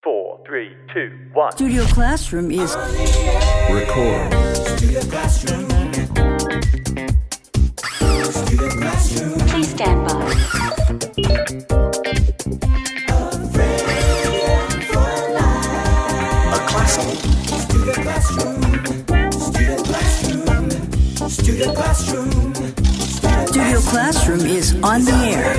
4, 3, 2, 1. Studio Classroom is Record. Studio Classroom. Studio Classroom. Please stand by. A classic. Studio Classroom. Studio Classroom. Studio Classroom. Studio Classroom is on the air.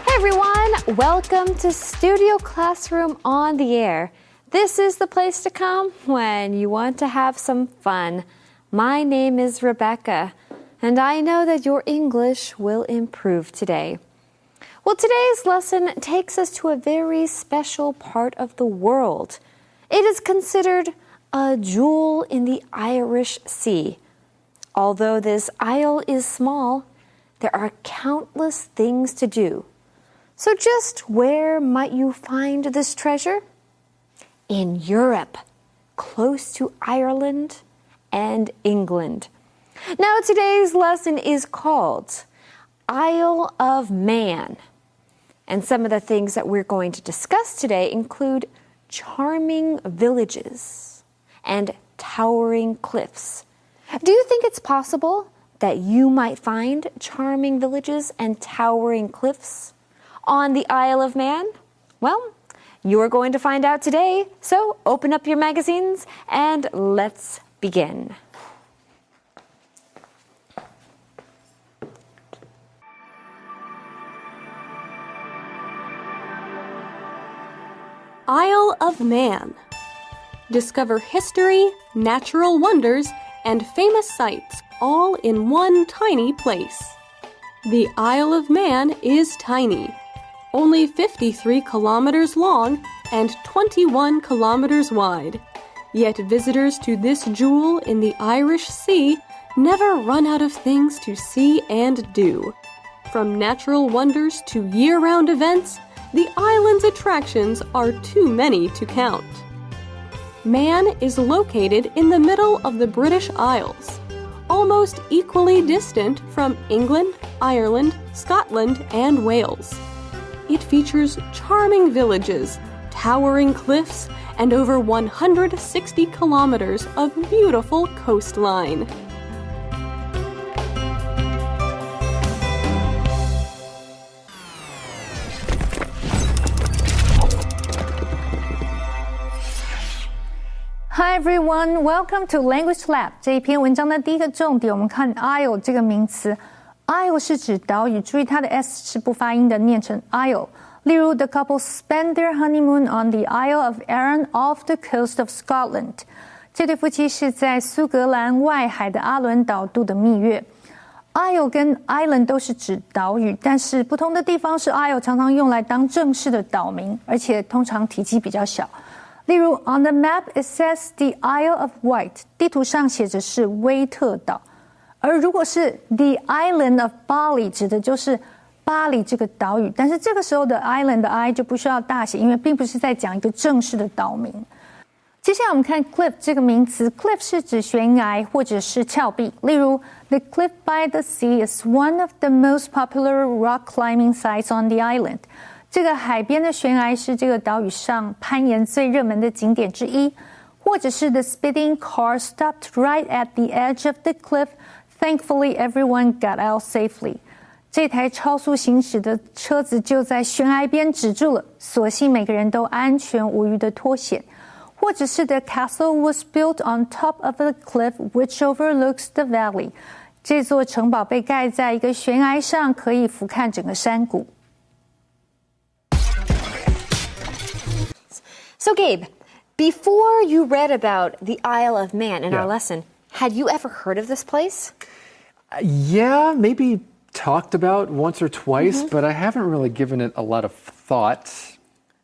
Hey everyone, welcome to Studio Classroom on the air. This is the place to come when you want to have some fun. My name is Rebecca, and I know that your English will improve today. Well, today's lesson takes us to a very special part of the world. It is considered a jewel in the Irish Sea. Although this isle is small, there are countless things to do. So just where might you find this treasure? In Europe, close to Ireland and England. Now today's lesson is called Isle of Man. And some of the things that we're going to discuss today include charming villages and towering cliffs. Do you think it's possible that you might find charming villages and towering cliffs on the Isle of Man? Well, you're going to find out today, so open up your magazines and let's begin. Isle of Man. Discover history, natural wonders, and famous sights all in one tiny place. The Isle of Man is tiny, only 53 kilometers long and 21 kilometers wide. Yet visitors to this jewel in the Irish Sea never run out of things to see and do. From natural wonders to year-round events, the island's attractions are too many to count. Man is located in the middle of the British Isles, almost equally distant from England, Ireland, Scotland, and Wales. It features charming villages, towering cliffs, and over 160 kilometers of beautiful coastline. Hi everyone, welcome to Language Lab. 这一篇文章的第一个重点，我们看 Isle 这个名词。Isle 是指岛屿，注意它的 s 是不发音的，念成 Isle。例如 The couple spent their honeymoon on the Isle of Arran off the coast of Scotland. 这对夫妻是在苏格兰外海的阿伦岛度的蜜月。Isle 跟 Island 都是指岛屿，但是不同的地方是 Isle 常常用来当正式的岛名，而且通常体积比较小。例如 On the map it says the Isle of Wight. 地图上写着是威特岛。而如果是 the Island of Bali 指的就是巴黎这个岛屿，但是这个时候的 Island 的 I 就不需要大写，因为并不是在讲一个正式的岛名。接下来我们看 cliff 这个名词 cliff 是指悬崖或者是峭壁，例如 The cliff by the sea is one of the most popular rock climbing sites on the island. 这个海边的悬崖是这个岛屿上攀岩最热门的景点之一，或者是 The speeding car stopped right at the edge of the cliff. Thankfully, everyone got out safely. 这台超速行驶的车子就在悬崖边止住了，所幸每个人都安全无虞的脱险。或者是 The castle was built on top of a cliff which overlooks the valley. 这座城堡被盖在一个悬崖上，可以俯瞰整个山谷。So Gabe, before you read about the Isle of Man in our lesson, had you ever heard of this place? Yeah, maybe talked about once or twice, but I haven't really given it a lot of thought.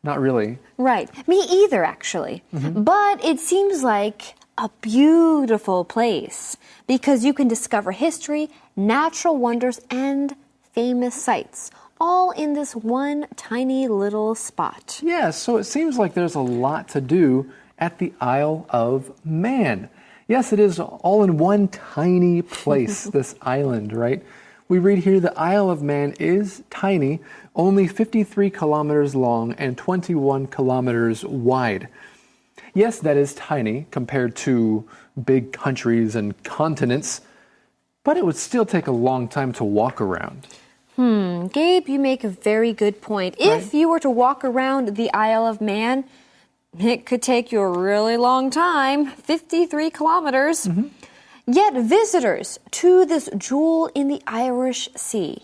Not really. Right. Me either, actually. But it seems like a beautiful place because you can discover history, natural wonders, and famous sights, all in this one tiny little spot. Yeah, so it seems like there's a lot to do at the Isle of Man. Yes, it is all in one tiny place, this island, right? We read here the Isle of Man is tiny, only 53 kilometers long and 21 kilometers wide. Yes, that is tiny compared to big countries and continents, but it would still take a long time to walk around. Gabe, you make a very good point. If you were to walk around the Isle of Man, it could take you a really long time, 53 kilometers. Yet visitors to this jewel in the Irish Sea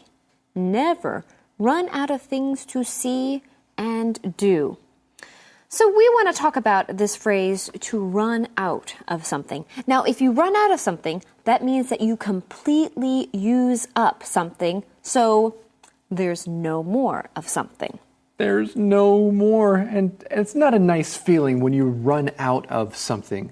never run out of things to see and do. So we want to talk about this phrase, to run out of something. Now, if you run out of something, that means that you completely use up something, so there's no more of something. There's no more, and it's not a nice feeling when you run out of something,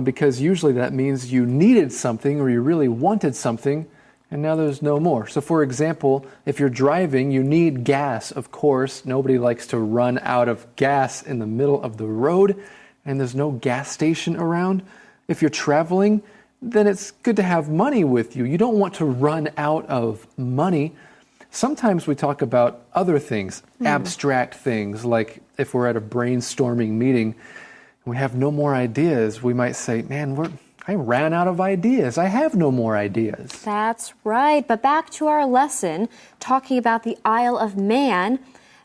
because usually that means you needed something or you really wanted something, and now there's no more. So for example, if you're driving, you need gas, of course. Nobody likes to run out of gas in the middle of the road, and there's no gas station around. If you're traveling, then it's good to have money with you. You don't want to run out of money. Sometimes we talk about other things, abstract things, like if we're at a brainstorming meeting and we have no more ideas, we might say, man, I ran out of ideas. I have no more ideas. That's right. But back to our lesson, talking about the Isle of Man.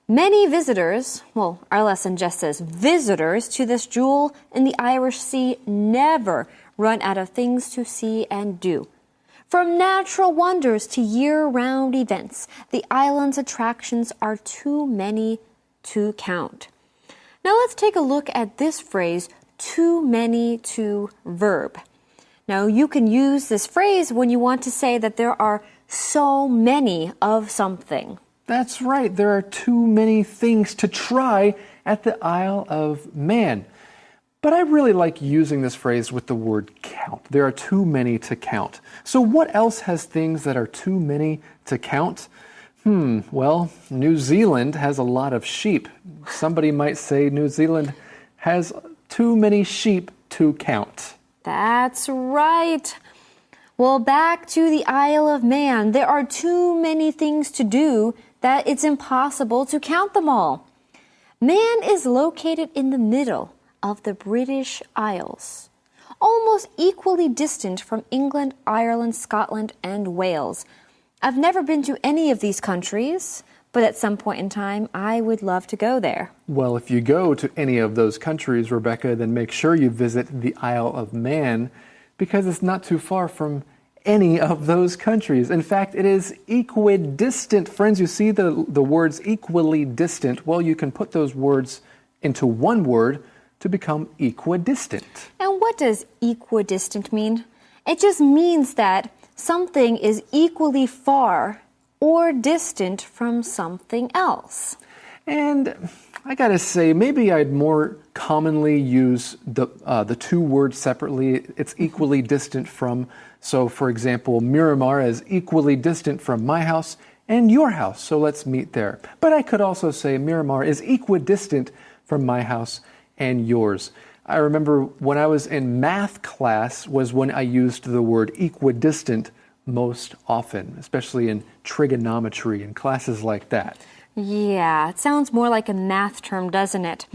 Many visitors, well, our lesson just says visitors to this jewel in the Irish Sea never run out of things to see and do. From natural wonders to year-round events, the island's attractions are too many to count. Now let's take a look at this phrase, too many to verb. Now you can use this phrase when you want to say that there are so many of something. That's right. There are too many things to try at the Isle of Man. But I really like using this phrase with the word count. There are too many to count. So what else has things that are too many to count? Well, New Zealand has a lot of sheep. Somebody might say New Zealand has too many sheep to count. That's right. Well, back to the Isle of Man. There are too many things to do that it's impossible to count them all. Man is located in the middle of the British Isles, almost equally distant from England, Ireland, Scotland, and Wales. I've never been to any of these countries, but at some point in time, I would love to go there. Well, if you go to any of those countries, Rebecca, then make sure you visit the Isle of Man, because it's not too far from any of those countries. In fact, it is equidistant. Friends, you see the words equally distant. Well, you can put those words into one word to become equidistant. And what does equidistant mean? It just means that something is equally far or distant from something else. And I gotta say, maybe I'd more commonly use the two words separately. It's equally distant from. So, for example, Miramar is equally distant from my house and your house, so let's meet there. But I could also say Miramar is equidistant from my house and yours. I remember when I was in math class was when I used the word equidistant most often, especially in trigonometry and classes like that. Yeah, it sounds more like a math term, doesn't it?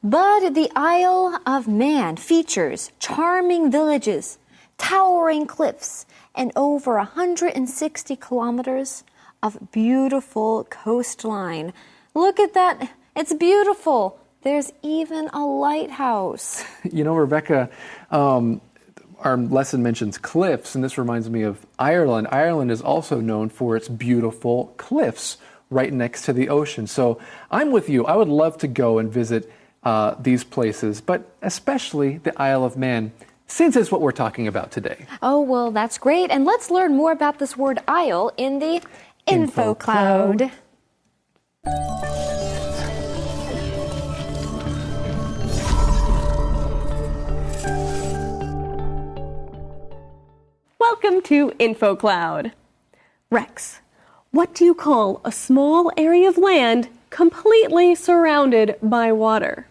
But the Isle of Man features charming villages, towering cliffs, and over 160 kilometers of beautiful coastline. Look at that. It's beautiful. There's even a lighthouse. You know, Rebecca, our lesson mentions cliffs, and this reminds me of Ireland. Ireland is also known for its beautiful cliffs right next to the ocean. So I'm with you. I would love to go and visit these places, but especially the Isle of Man, since it's what we're talking about today. Oh, well, that's great. And let's learn more about this word isle in the Info Cloud. Welcome to InfoCloud. Rex, what do you call a small area of land completely surrounded by water?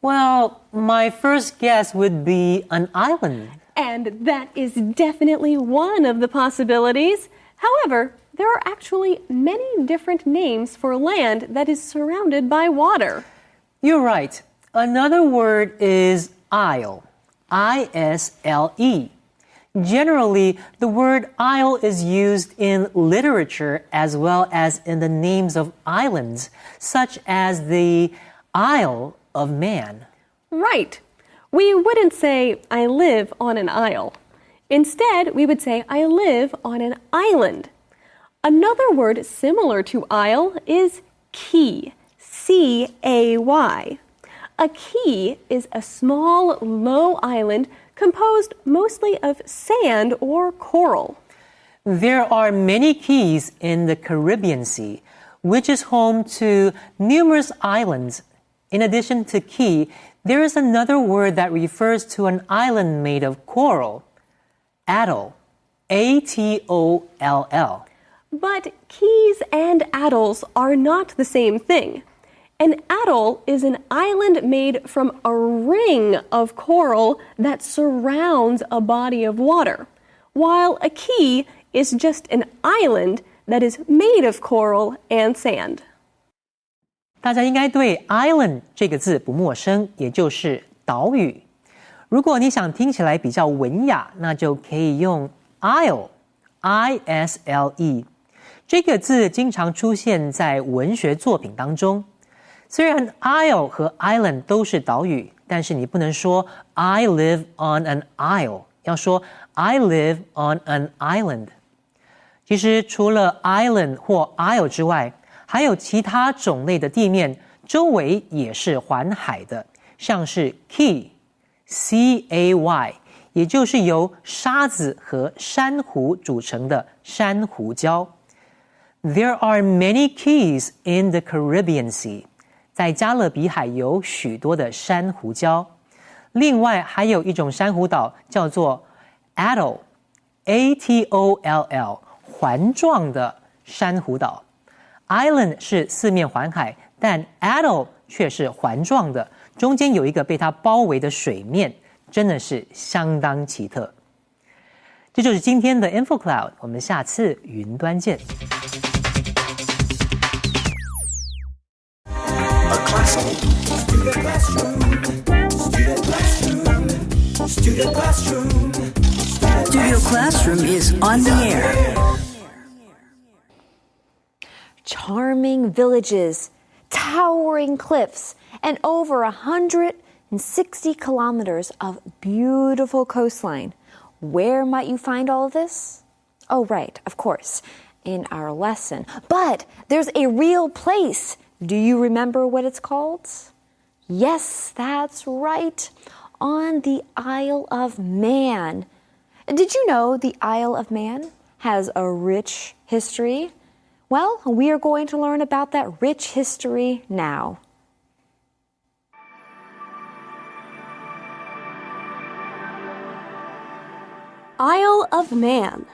Well, my first guess would be an island. And that is definitely one of the possibilities. However, there are actually many different names for land that is surrounded by water. You're right. Another word is isle. I-S-L-E. Generally, the word isle is used in literature as well as in the names of islands, such as the Isle of Man. Right. We wouldn't say, I live on an isle. Instead, we would say, I live on an island. Another word similar to isle is key. C-A-Y. A key is a small, low island composed mostly of sand or coral. There are many keys in the Caribbean Sea, which is home to numerous islands. In addition to key, there is another word that refers to an island made of coral. Atoll. A-T-O-L-L. But keys and atolls are not the same thing. An atoll is an island made from a ring of coral that surrounds a body of water, while a key is just an island that is made of coral and sand. 大家应该对 island 这个字不陌生，也就是岛屿。如果你想听起来比较文雅，那就可以用 isle, I-S-L-E。这个字经常出现在文学作品当中。虽然 isle 和 island 都是岛屿，但是你不能说 I live on an isle， 要说 I live on an island。其实除了 island 或 isle 之外，还有其他种类的地面周围也是环海的，像是 key C-A-Y， 也就是由沙子和珊瑚组成的珊瑚礁。There are many keys in the Caribbean Sea。在加勒比海有许多的珊瑚礁，另外还有一种珊瑚岛叫做 Atoll, A-T-O-L-L， 环状的珊瑚岛。Island 是四面环海，但 Atoll 却是环状的，中间有一个被它包围的水面，真的是相当奇特。这就是今天的 InfoCloud， 我们下次云端见。Student classroom. Student classroom. Student classroom. Studio Classroom is on the air. Charming villages, towering cliffs, and over 160 kilometers of beautiful coastline. Where might you find all of this? Oh, right, of course, in our lesson. But there's a real place. Do you remember what it's called? Yes, that's right. On the Isle of Man. Did you know the Isle of Man has a rich history? Well, we are going to learn about that rich history now. Isle of Man.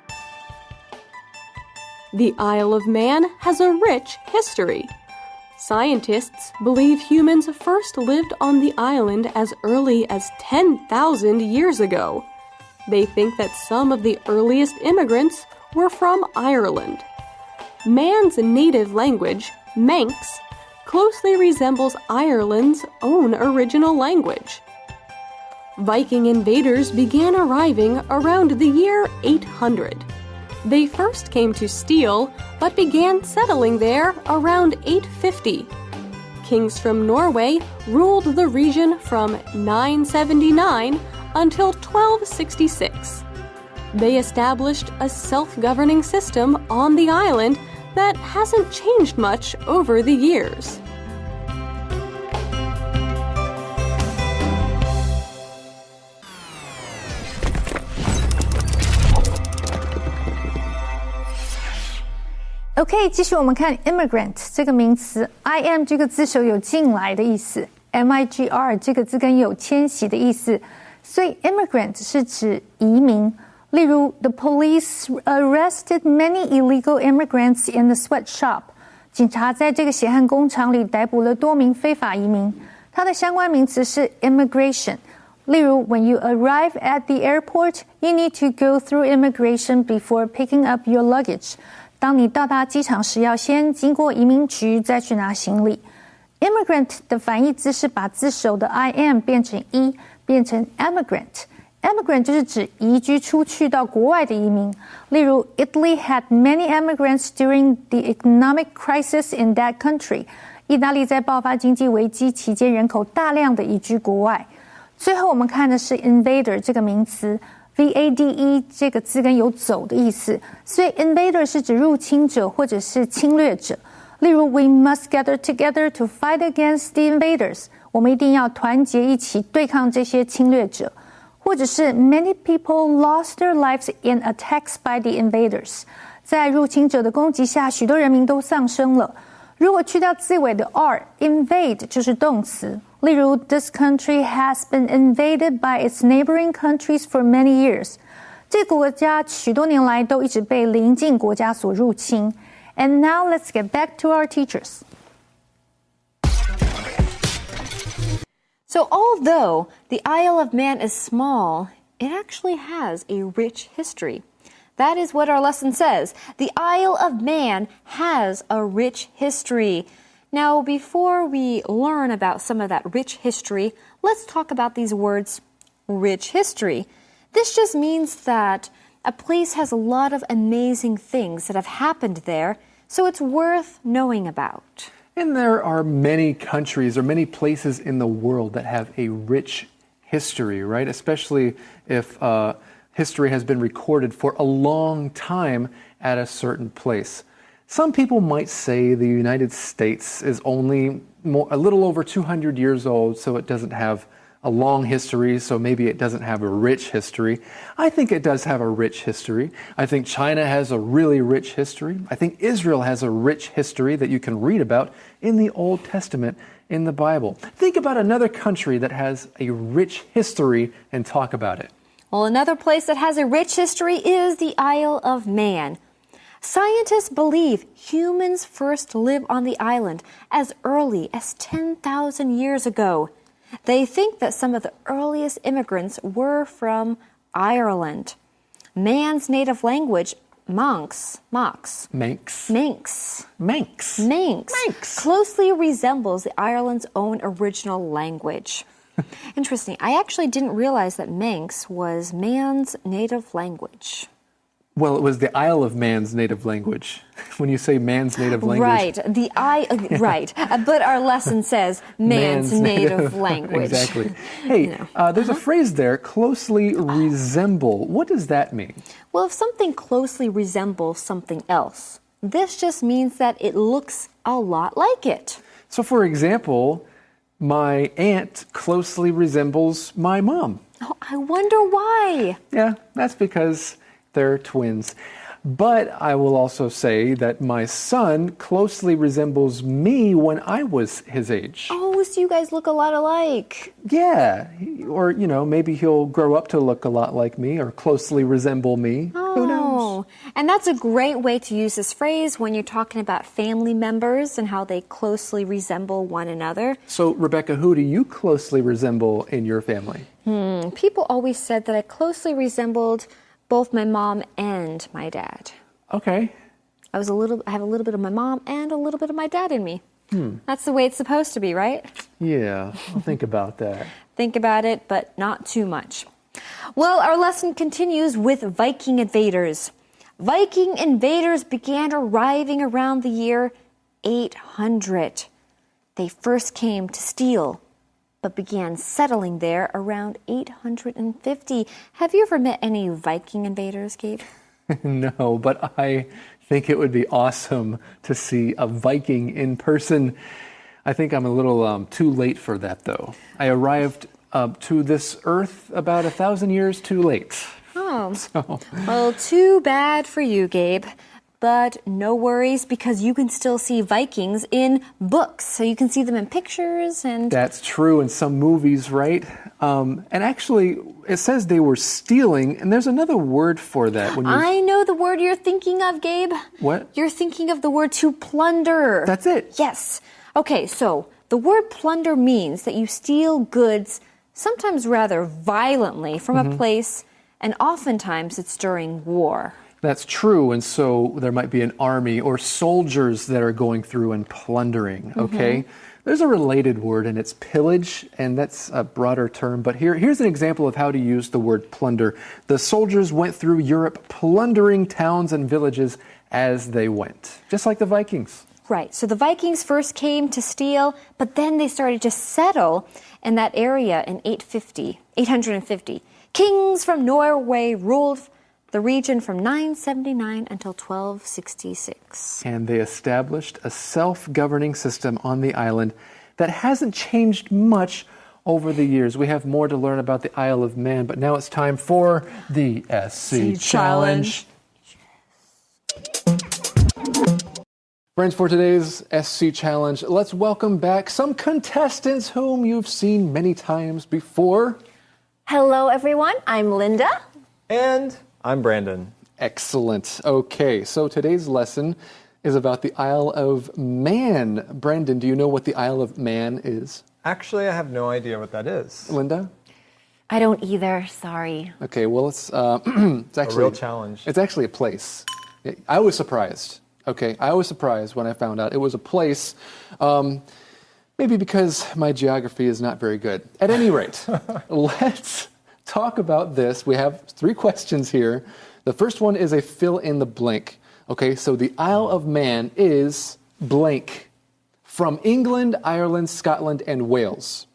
The Isle of Man has a rich history. Scientists believe humans first lived on the island as early as 10,000 years ago. They think that some of the earliest immigrants were from Ireland. Man's native language, Manx, closely resembles Ireland's own original language. Viking invaders began arriving around the year 800. They first came to steal, but began settling there around 850. Kings from Norway ruled the region from 979 until 1266. They established a self-governing system on the island that hasn't changed much over the years. OK， 继续我们看 immigrant 这个名词 ，im 这个字首有进来的意思 ，migr 这个字根有迁徙的意思，所以 immigrant 是指移民。例如 ，the police arrested many illegal immigrants in the sweatshop。警察在这个血汗工厂里逮捕了多名非法移民。它的相关名词是 immigration。例如 ，when you arrive at the airport, you need to go through immigration before picking up your luggage。当你到达机场时，要先经过移民局，再去拿行李。Immigrant 的反义字是把字首的 im 变成 e， 变成 emigrant。Emigrant 就是指移居出去到国外的移民。例如 Italy had many immigrants during the economic crisis in that country。意大利在爆发经济危机期间，人口大量的移居国外。最后我们看的是 invader 这个名词 ，vade 这个字根有走的意思，所以 invader 是指入侵者或者是侵略者。例如 We must gather together to fight against the invaders。我们一定要团结一起对抗这些侵略者。或者是 Many people lost their lives in attacks by the invaders。在入侵者的攻击下，许多人民都丧生了。如果去掉字尾的 r，invade 就是动词。例如 This country has been invaded by its neighboring countries for many years。这个国家许多年来都一直被邻近国家所入侵。And now let's get back to our teachers. So although the Isle of Man is small, it actually has a rich history. That is what our lesson says. The Isle of Man has a rich history. Now, before we learn about some of that rich history, let's talk about these words, rich history. This just means that a place has a lot of amazing things that have happened there, so it's worth knowing about. And there are many countries or many places in the world that have a rich history, right? Especially if history has been recorded for a long time at a certain place. Some people might say the United States is only a little over 200 years old, so it doesn't have a long history, so maybe it doesn't have a rich history. I think it does have a rich history. I think China has a really rich history. I think Israel has a rich history that you can read about in the Old Testament in the Bible. Think about another country that has a rich history and talk about it. Well, another place that has a rich history is the Isle of Man. Scientists believe humans first lived on the island as early as 10,000 years ago. They think that some of the earliest immigrants were from Ireland. Man's native language, Manx, closely resembles Ireland's own original language. Interesting. I actually didn't realize that Manx was man's native language. Well, it was the Isle of Man's native language. When you say man's native language. Right, right. But our lesson says man's native language. Exactly. Hey, there's a phrase there, closely resemble. What does that mean? Well, if something closely resembles something else, this just means that it looks a lot like it. So, for example, my aunt closely resembles my mom. Oh, I wonder why. Yeah, that's because they're twins. But I will also say that my son closely resembles me when I was his age. Oh, so you guys look a lot alike. Yeah. Or, maybe he'll grow up to look a lot like me or closely resemble me. Oh. Who knows? And that's a great way to use this phrase when you're talking about family members and how they closely resemble one another. So, Rebecca, who do you closely resemble in your family? People always said that I closely resembled both my mom and my dad. Okay. I have a little bit of my mom and a little bit of my dad in me. That's the way it's supposed to be, right? Yeah, I'll think about that. Think about it, but not too much. Well, our lesson continues with Viking invaders. Viking invaders began arriving around the year 800. They first came to steal, but began settling there around 850. Have you ever met any Viking invaders, Gabe? No, but I think it would be awesome to see a Viking in person. I think I'm a little too late for that, though. I arrived to this earth about 1,000 years too late. Oh, well, too bad for you, Gabe. But no worries, because you can still see Vikings in books. So you can see them in pictures and... That's true, in some movies, right? And actually, it says they were stealing, and there's another word for that. I know the word you're thinking of, Gabe. What? You're thinking of the word to plunder. That's it. Yes. Okay, so the word plunder means that you steal goods, sometimes rather violently, from a place, and oftentimes it's during war. That's true, and so there might be an army or soldiers that are going through and plundering, okay? There's a related word, and it's pillage, and that's a broader term, but here's an example of how to use the word plunder. The soldiers went through Europe plundering towns and villages as they went, just like the Vikings. Right. So the Vikings first came to steal, but then they started to settle in that area in 850. Kings from Norway ruled the region from 979 until 1266. And they established a self-governing system on the island that hasn't changed much over the years. We have more to learn about the Isle of Man, but now it's time for the SC Challenge. Friends, for today's SC Challenge, let's welcome back some contestants whom you've seen many times before. Hello, everyone. I'm Linda. And I'm Brandon. Excellent. Okay, so today's lesson is about the Isle of Man. Brandon, do you know what the Isle of Man is? Actually, I have no idea what that is. Linda? I don't either. Sorry. Okay, well, it's actually a real challenge. It's actually a place. I was surprised. Okay, I was surprised when I found out it was a place. Maybe because my geography is not very good. At any rate, let's talk about this. We have 3 questions here. The first one is a fill in the blank. Okay, so the Isle of Man is blank from England, Ireland, Scotland, and Wales.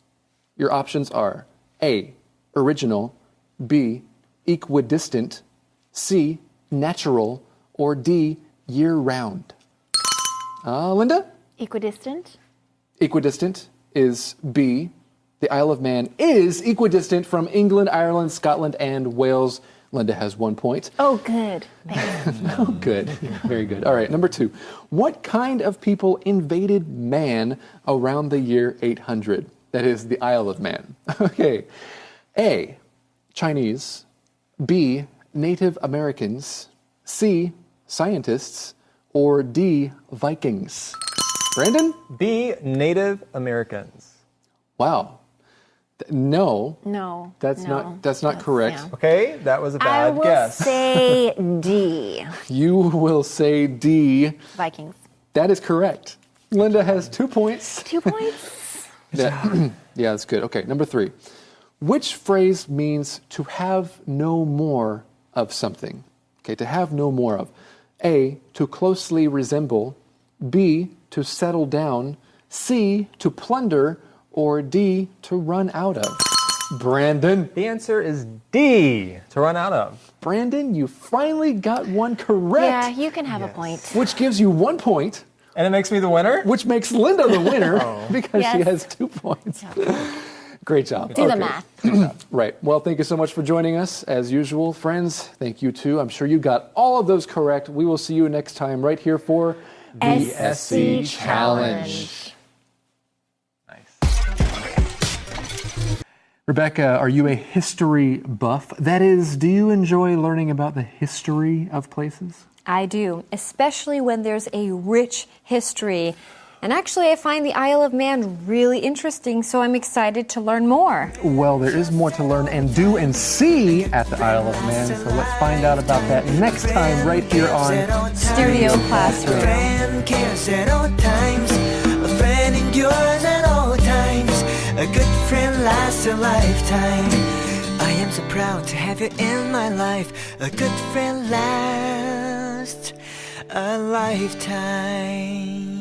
Your options are A, original, B, equidistant, C, natural, or D, year-round. Linda? Equidistant. Equidistant is B. The Isle of Man is equidistant from England, Ireland, Scotland, and Wales. Linda has 1 point. Oh, good. Oh, good. Very good. All right, number 2. What kind of people invaded Man around the year 800? That is the Isle of Man. Okay. A, Chinese. B, Native Americans. C, scientists. Or D, Vikings. Brandon? B, Native Americans. Wow. No. No. That's not correct. Yeah. Okay, that was a I bad will guess. say D. You will say D. Vikings. That is correct. Linda has 2 points. 2 points. Yeah, that's good. Okay, number 3. Which phrase means to have no more of something? Okay, to have no more of. A, to closely resemble. B, to settle down. C, to plunder. Or D, to run out of. Brandon? The answer is D, to run out of. Brandon, you finally got one correct. Yeah, you can have a point. Which gives you 1 point. And it makes me the winner? Which makes Linda the winner because she Yes. has 2 points. Great job. Do the math. Right. Well, thank you so much for joining us. As usual, friends, thank you too. I'm sure you got all of those correct. We will see you next time right here for the SC Challenge. Rebecca, are you a history buff? That is, do you enjoy learning about the history of places? I do, especially when there's a rich history. And actually, I find the Isle of Man really interesting, so I'm excited to learn more. Well, there is more to learn and do and see at the Isle of Man, so let's find out about that next time right here on Studio Classroom. Friend cares at all times. A friend endures at all times. A good friend lasts a lifetime. I am so proud to have you in my life. A good friend lasts a lifetime.